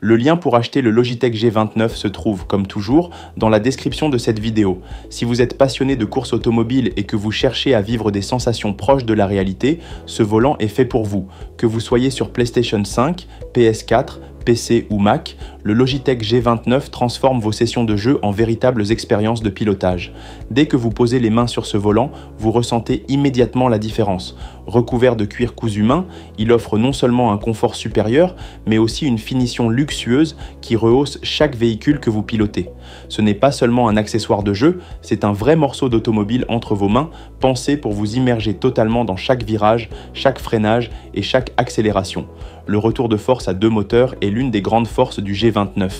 Le lien pour acheter le Logitech G29 se trouve, comme toujours, dans la description de cette vidéo. Si vous êtes passionné de course automobile et que vous cherchez à vivre des sensations proches de la réalité, ce volant est fait pour vous. Que vous soyez sur PlayStation 5, PS4, PC ou Mac, le Logitech G29 transforme vos sessions de jeu en véritables expériences de pilotage. Dès que vous posez les mains sur ce volant, vous ressentez immédiatement la différence. Recouvert de cuir cousu main, il offre non seulement un confort supérieur, mais aussi une finition luxueuse qui rehausse chaque véhicule que vous pilotez. Ce n'est pas seulement un accessoire de jeu, c'est un vrai morceau d'automobile entre vos mains, pensé pour vous immerger totalement dans chaque virage, chaque freinage et chaque accélération. Le retour de force à 2 moteurs est l'une des grandes forces du G29.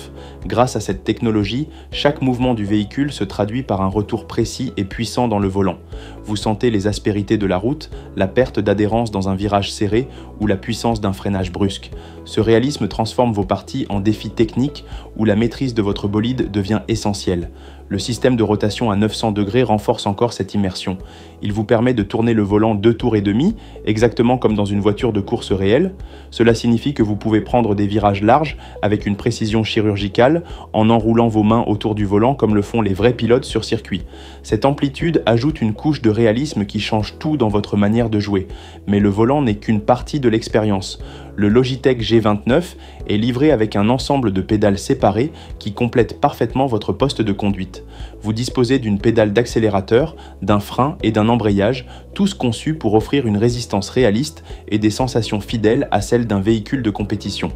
Grâce à cette technologie, chaque mouvement du véhicule se traduit par un retour précis et puissant dans le volant. Vous sentez les aspérités de la route, la perte d'adhérence dans un virage serré ou la puissance d'un freinage brusque. Ce réalisme transforme vos parties en défis techniques où la maîtrise de votre bolide devient essentielle. Le système de rotation à 900 degrés renforce encore cette immersion. Il vous permet de tourner le volant 2 tours et demi, exactement comme dans une voiture de course réelle. Cela signifie que vous pouvez prendre des virages larges avec une précision chirurgicale en enroulant vos mains autour du volant comme le font les vrais pilotes sur circuit. Cette amplitude ajoute une couche de réalisme qui change tout dans votre manière de jouer. Mais le volant n'est qu'une partie de l'expérience. Le Logitech G29 est livré avec un ensemble de pédales séparées qui complètent parfaitement votre poste de conduite. Vous disposez d'une pédale d'accélérateur, d'un frein et d'un embrayage, tous conçus pour offrir une résistance réaliste et des sensations fidèles à celles d'un véhicule de compétition.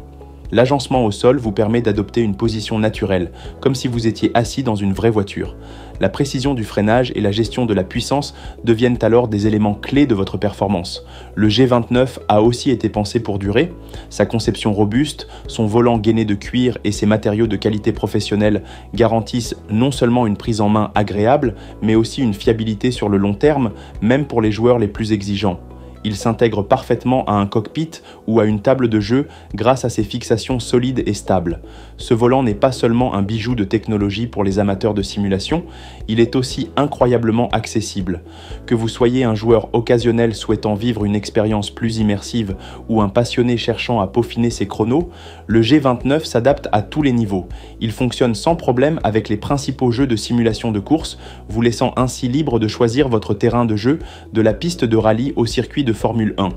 L'agencement au sol vous permet d'adopter une position naturelle, comme si vous étiez assis dans une vraie voiture. La précision du freinage et la gestion de la puissance deviennent alors des éléments clés de votre performance. Le G29 a aussi été pensé pour durer. Sa conception robuste, son volant gainé de cuir et ses matériaux de qualité professionnelle garantissent non seulement une prise en main agréable, mais aussi une fiabilité sur le long terme, même pour les joueurs les plus exigeants. Il s'intègre parfaitement à un cockpit ou à une table de jeu grâce à ses fixations solides et stables. Ce volant n'est pas seulement un bijou de technologie pour les amateurs de simulation, il est aussi incroyablement accessible. Que vous soyez un joueur occasionnel souhaitant vivre une expérience plus immersive ou un passionné cherchant à peaufiner ses chronos, le G29 s'adapte à tous les niveaux. Il fonctionne sans problème avec les principaux jeux de simulation de course, vous laissant ainsi libre de choisir votre terrain de jeu, de la piste de rallye au circuit de Formule 1.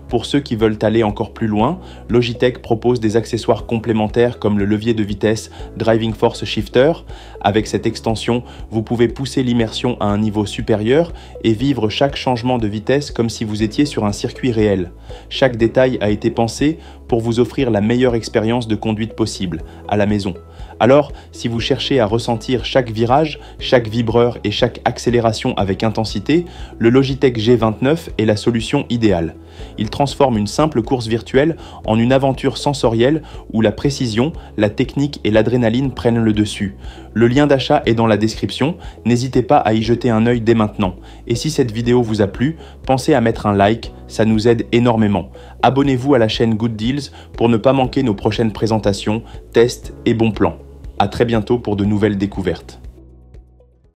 Pour ceux qui veulent aller encore plus loin, Logitech propose des accessoires complémentaires comme le levier de vitesse Driving Force Shifter. Avec cette extension, vous pouvez pousser l'immersion à un niveau supérieur et vivre chaque changement de vitesse comme si vous étiez sur un circuit réel. Chaque détail a été pensé pour vous offrir la meilleure expérience de conduite possible, à la maison. Alors, si vous cherchez à ressentir chaque virage, chaque vibreur et chaque accélération avec intensité, le Logitech G29 est la solution idéale. Il transforme une simple course virtuelle en une aventure sensorielle où la précision, la technique et l'adrénaline prennent le dessus. Le lien d'achat est dans la description, n'hésitez pas à y jeter un œil dès maintenant. Et si cette vidéo vous a plu, pensez à mettre un like, ça nous aide énormément. Abonnez-vous à la chaîne Good Deals pour ne pas manquer nos prochaines présentations, tests et bons plans. À très bientôt pour de nouvelles découvertes.